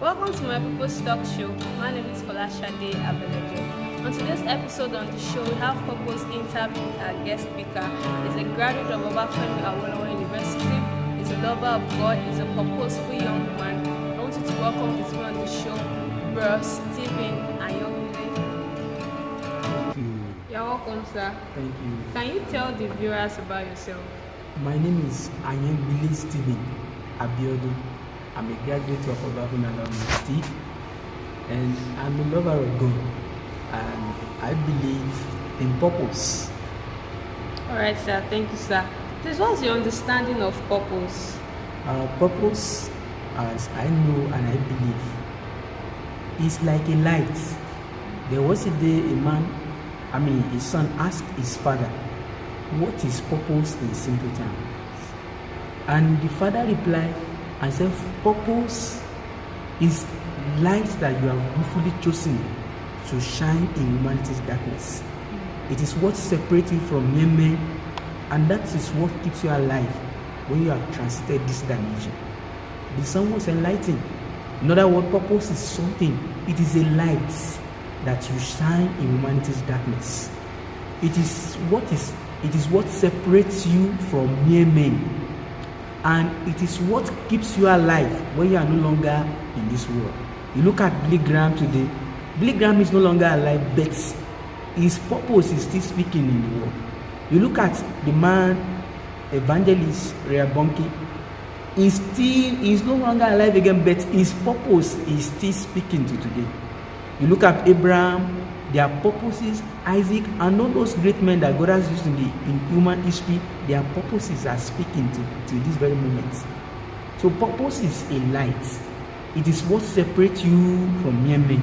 Welcome to my Purpose Talk Show. My name is Folashade Abelejo. On today's episode on the show, we have Purpose interview with our guest speaker. He's a graduate of Obafemi Awolowo University. He's a lover of God. He's a purposeful young man. I want you to welcome with me on the show, Bro Stephen Ayangbile. Thank you. You're welcome, sir. Thank you. Can you tell the viewers about yourself? My name is Ayangbile Stephen Abiodun. I'm a graduate of Obafemi Awolowo University, and I'm a lover of God, and I believe in purpose. All right, sir. Thank you, sir. Please, what's your understanding of purpose? Purpose, as I know and I believe, is like a light. There was a day his son asked his father, "What is purpose in simple terms?" And the father replied and said, "Purpose is light that you have willfully chosen to shine in humanity's darkness. It is what separates you from mere men, and that is what keeps you alive when you have transited this dimension." The son was enlightened. In other words, purpose is something. It is a light that you shine in humanity's darkness. It is what separates you from mere men, and it is what keeps you alive when you are no longer in this world. You look at Billy Graham today. Billy Graham is no longer alive, but his purpose is still speaking in the world. You look at the man, evangelist Reabonki. He's no longer alive again, but his purpose is still speaking to today. You look at Abraham, their purposes, Isaac, and all those great men that God has used in human history, their purposes are speaking to this very moment. So purpose is a light. It is what separates you from mere men,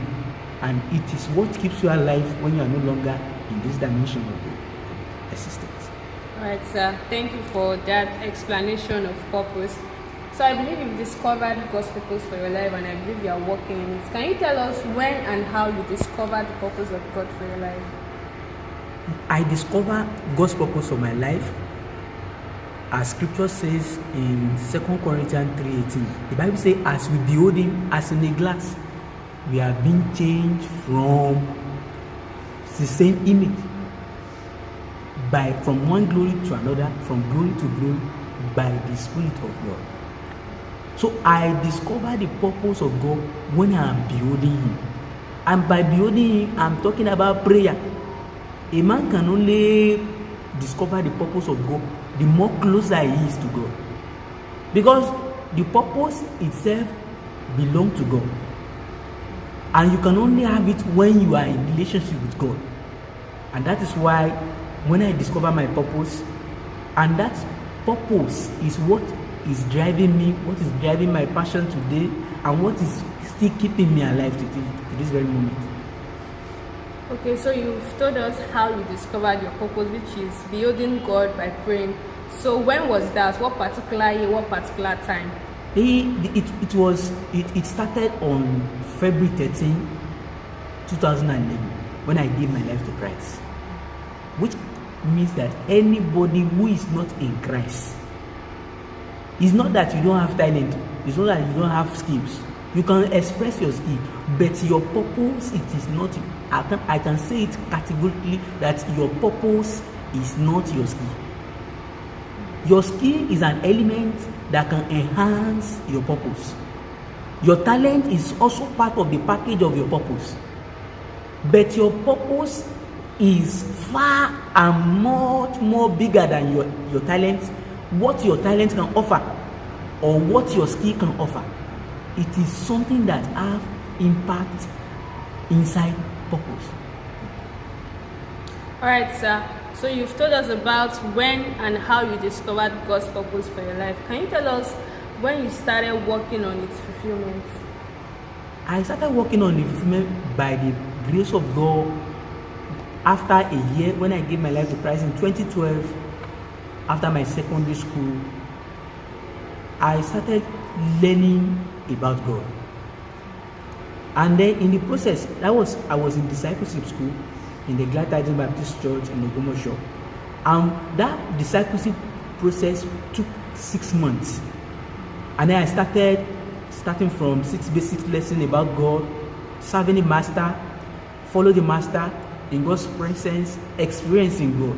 and it is what keeps you alive when you are no longer in this dimension of the existence. All right, sir. Thank you for that explanation of purpose. So I believe you've discovered God's purpose for your life, and I believe you are working in it. Can you tell us when and how you discovered the purpose of God for your life? I discovered God's purpose for my life, as Scripture says in 2 Corinthians 3:18. The Bible says, "As we behold Him as in a glass, we are being changed from the same image, from one glory to another, from glory to glory, by the Spirit of God." So I discovered the purpose of God when I am beholding Him. And by beholding Him, I'm talking about prayer. A man can only discover the purpose of God the more closer he is to God. Because the purpose itself belongs to God. And you can only have it when you are in relationship with God. And that is why when I discover my purpose, and that purpose is what is driving me, what is driving my passion today, and what is still keeping me alive to this very moment. Okay, so you've told us how you discovered your purpose, which is beholding God by praying. So when was that? What particular year? What particular time? It started on February 13, 2011, when I gave my life to Christ. Which means that anybody who is not in Christ, it's not that you don't have talent, it's not that you don't have skills. You can express your skill, but your purpose, it is not. I can say it categorically that your purpose is not your skill. Your skill is an element that can enhance your purpose. Your talent is also part of the package of your purpose. But your purpose is far and much more bigger than your talent, what your talent can offer, or what your skill can offer. It is something that have impact inside purpose. All right, sir. So you've told us about when and how you discovered God's purpose for your life. Can you tell us when you started working on its fulfillment? I started working on the fulfillment by the grace of God after a year when I gave my life to Christ in 2012. After my secondary school, I started learning about God. And then in the process, I was in discipleship school in the Glad Tidings Baptist Church in Ogomosho. And that discipleship process took 6 months. And then I started starting from 6 basic lessons about God, serving the master, follow the master in God's presence, experiencing God.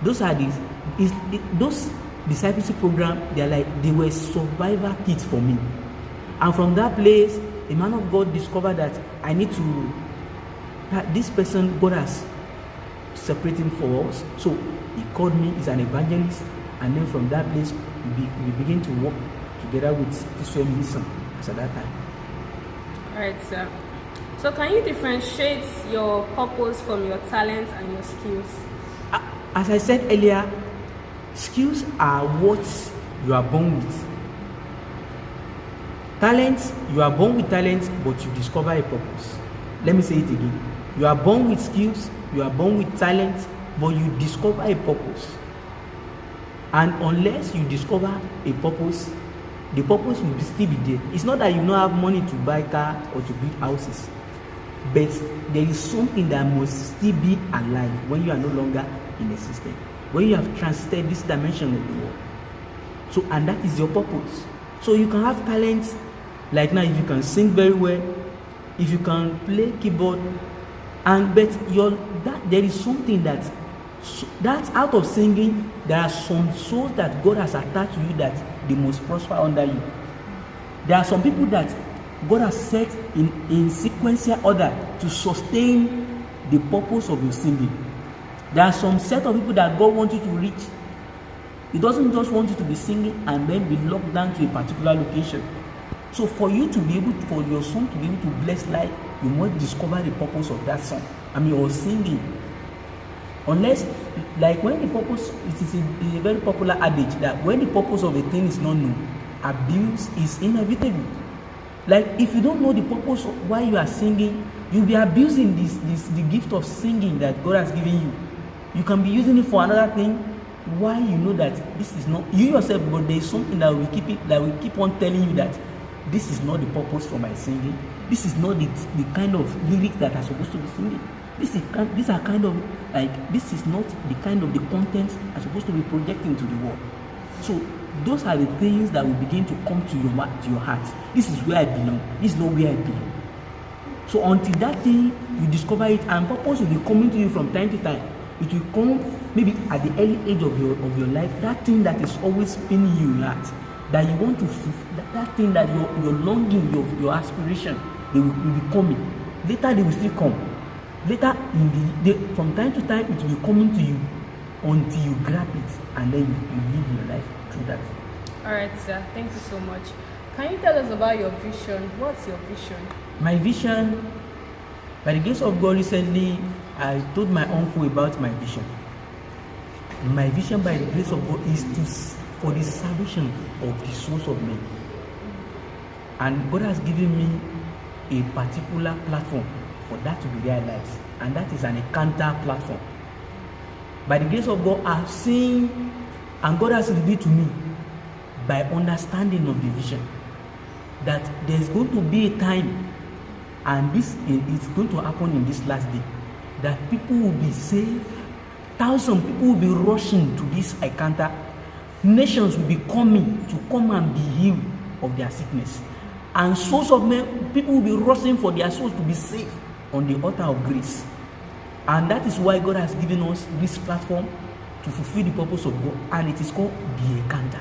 Those are those discipleship program. They were survival kits for me. And from that place, a man of God discovered that this person God has separating for us. So he called me as an evangelist, and then from that place we begin to work together with this mission as at that time. All right, sir. So can you differentiate your purpose from your talents and your skills? As I said earlier, skills are what you are born with. Talents, you are born with talents, but you discover a purpose. Let me say it again. You are born with skills, you are born with talents, but you discover a purpose. And unless you discover a purpose, the purpose will still be there. It's not that you don't have money to buy car or to build houses, but there is something that must still be alive when you are no longer in the system, when you have transcended this dimension of the world. So, and that is your purpose. So you can have talents, like now if you can sing very well, if you can play keyboard, but there is something that out of singing, there are some souls that God has attached to you that they must prosper under you. There are some people that God has set in sequential order to sustain the purpose of your singing. There are some set of people that God wants you to reach. He doesn't just want you to be singing and then be locked down to a particular location. So for you to be able, for your song to be able to bless life, you must discover the purpose of that song. Or singing. Unless, like when the purpose, it is a very popular adage that when the purpose of a thing is not known, abuse is inevitable. Like if you don't know the purpose of why you are singing, you'll be abusing the gift of singing that God has given you. You can be using it for another thing. Why you know that this is not you yourself, but there is something that will keep on telling you that this is not the purpose for my singing. This is not the kind of lyrics that are supposed to be singing. This is not the kind of the content are supposed to be projecting to the world. So those are the things that will begin to come to your heart. This is where I belong. This is not where I belong. So until that thing you discover it, and purpose will be coming to you from time to time. It will come maybe at the early age of your life. That thing that is always spinning you in your heart, that you want to that thing that your longing, your aspiration, they will be coming. Later they will still come. Later from time to time it will be coming to you until you grab it, and then you live your life through that. All right, sir. Thank you so much. Can you tell us about your vision? What's your vision? My vision, by the grace of God, recently I told my uncle about my vision. My vision, by the grace of God, is for the salvation of the souls of men. And God has given me a particular platform for that to be realized, and that is an encounter platform. By the grace of God, I've seen, and God has revealed to me by understanding of the vision, that there's going to be a time, and this is going to happen in this last day, that people will be saved. Thousands of people will be rushing to this encounter. Nations will be coming to come and be healed of their sickness. And souls of men, people will be rushing for their souls to be saved on the altar of grace. And that is why God has given us this platform to fulfill the purpose of God, and it is called the encounter.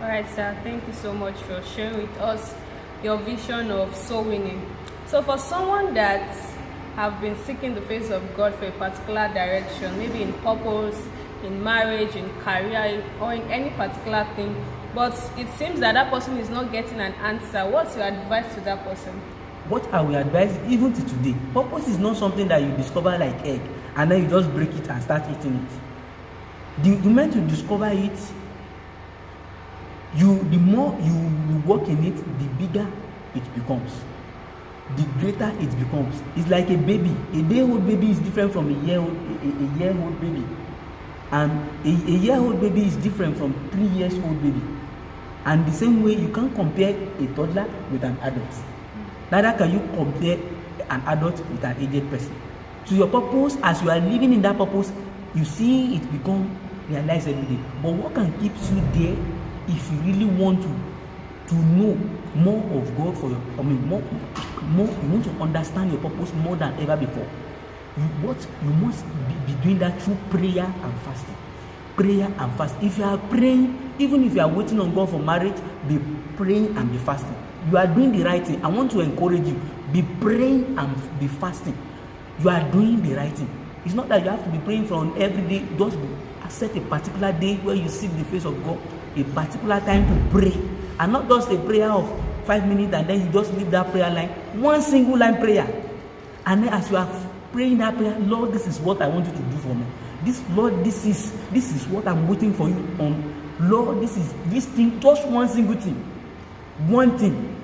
All right, sir. Thank you so much for sharing with us your vision of soul winning. So for someone that have been seeking the face of God for a particular direction, maybe in purpose, in marriage, in career, or in any particular thing, but it seems that person is not getting an answer, what's your advice to that person? What I will advise, even to today, purpose is not something that you discover like egg and then you just break it and start eating it. The moment you discover it, the more you work in it, the bigger it becomes, the greater it becomes. It's like a baby. A day-old baby is different from a year-old baby, and a year-old baby is different from 3 years old baby. And the same way, you can't compare a toddler with an adult. Neither can you compare an adult with an aged person. So your purpose, as you are living in that purpose, you see it become realized every day. But what can keep you there if you really want to to know more of God for your, more, you want to understand your purpose more than ever before. You must be doing that through prayer and fasting. Prayer and fast. If you are praying, even if you are waiting on God for marriage, be praying and be fasting. You are doing the right thing. I want to encourage you, be praying and be fasting. You are doing the right thing. It's not that you have to be praying from every day. Just set a particular day where you seek the face of God, a particular time to pray, and not just a prayer of 5 minutes and then you just leave that prayer line, one single line prayer. And then as you are praying that prayer, Lord, this is what I want you to do for me. Lord, this is what I'm waiting for you on. Lord, this thing, just one single thing. One thing.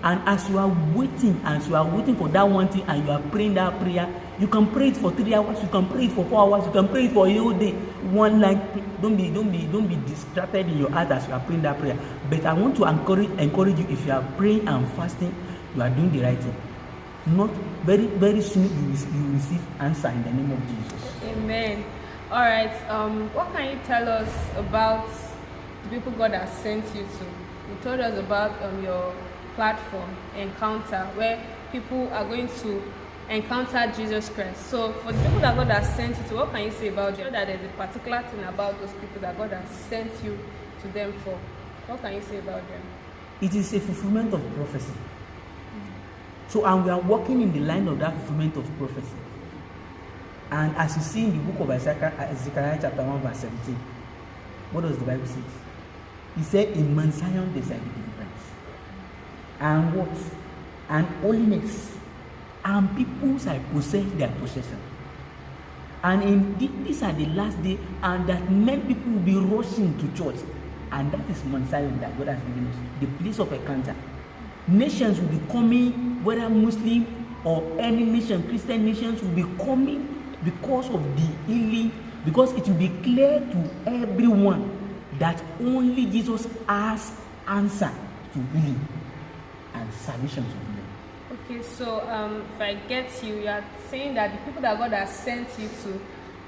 And as you are waiting for that one thing and you are praying that prayer, you can pray it for 3 hours, you can pray it for 4 hours, you can pray it for a whole day. One line. Don't be distracted in your heart as you are praying that prayer. But I want to encourage you, if you are praying and fasting, you are doing the right thing. Not very, very soon you will receive answer in the name of Jesus. Amen. All right. What can you tell us about the people God has sent you to? You told us about your platform Encounter, where people are going to encounter Jesus Christ. So for the people that God has sent you to, what can you say about them? That there's a particular thing about those people that God has sent you to them for. What can you say about them? It is a fulfillment of prophecy. So, and we are walking in the line of that fulfillment of prophecy. And as you see in the book of Zechariah chapter 1 verse 17, what does the Bible say? He said, in Mount Zion there shall be deliverance. And what? And holiness. And people shall possess their possession. And these are the last day, and that many people will be rushing to church. And that is Mount Zion that God has given us, the place of encounter. Nations will be coming, whether Muslim or any nation, Christian nations will be coming because of the healing, because it will be clear to everyone that only Jesus has answer to healing and salvation to them. Okay, so if I get you, you are saying that the people that God has sent you to,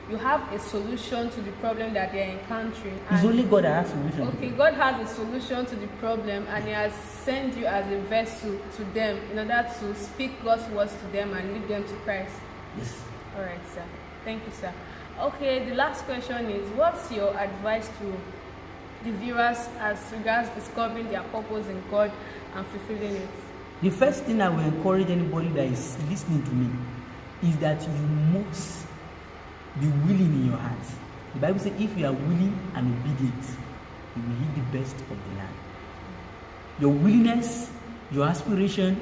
you have a solution to the problem that they are encountering. It's only God that has solution. Okay, God has a solution to the problem, and He has sent you as a vessel to them in order to speak God's words to them and lead them to Christ. Yes. All right, sir. Thank you, sir. Okay, the last question is, what's your advice to the viewers as regards discovering their purpose in God and fulfilling it? The first thing I will encourage anybody that is listening to me is that you must be willing in your heart. The Bible says if you are willing and obedient, you will eat the best of the land. Your willingness, your aspiration,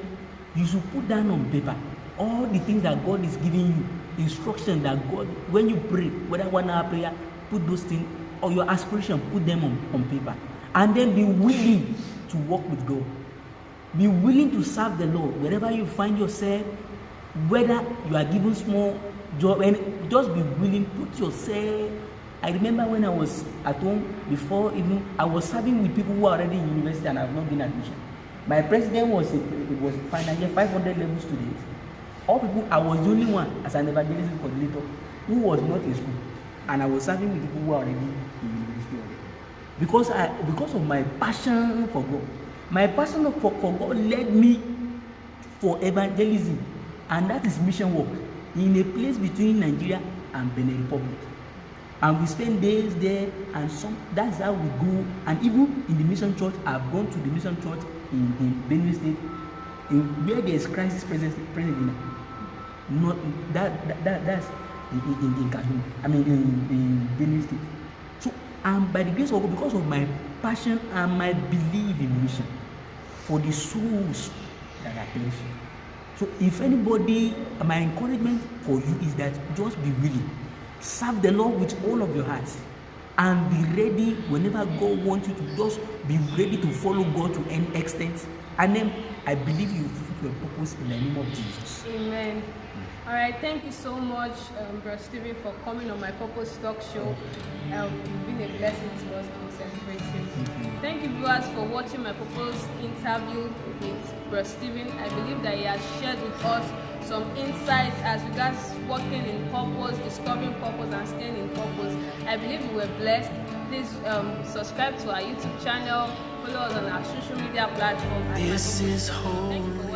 you should put down on paper all the things that God is giving you, instruction that God, when you pray, whether 1 hour prayer, put those things, or your aspiration, put them on paper. And then be willing to walk with God. Be willing to serve the Lord wherever you find yourself, whether you are given small job, and just be willing, put yourself. I remember when I was at home before, even I was serving with people who are already in university and have not been admission. My president was final year 500 level students. All people, I was the only one as an evangelism coordinator who was not in school, and I was serving with people who are already in university already. Because of my passion for God. My passion for God led me for evangelism, and that is mission work in a place between Nigeria and Benin Republic. And we spend days there, and that's how we go. And even in the mission church, I've gone to the mission church in Benin State, where there is crisis present. Not that's in Kaduna. I mean in Benin State. So, and by the grace of God, because of my passion and my belief in mission for the souls that are perishing. So if anybody, my encouragement for you is that just be willing. Serve the Lord with all of your heart. And be ready whenever God wants you to, just be ready to follow God to any extent. And then I believe you fulfill your purpose in the name of Jesus. Amen. All right, thank you so much, Brother Stephen, for coming on my Purpose Talk show. You've been a blessing to us and celebrate you. Thank you, viewers, for watching my Purpose interview with Brother Stephen. I believe that he has shared with us some insights as regards working in purpose, discovering purpose, and staying in purpose. I believe you were blessed. Please subscribe to our YouTube channel, follow us on our social media platforms. This is Thank you for holy.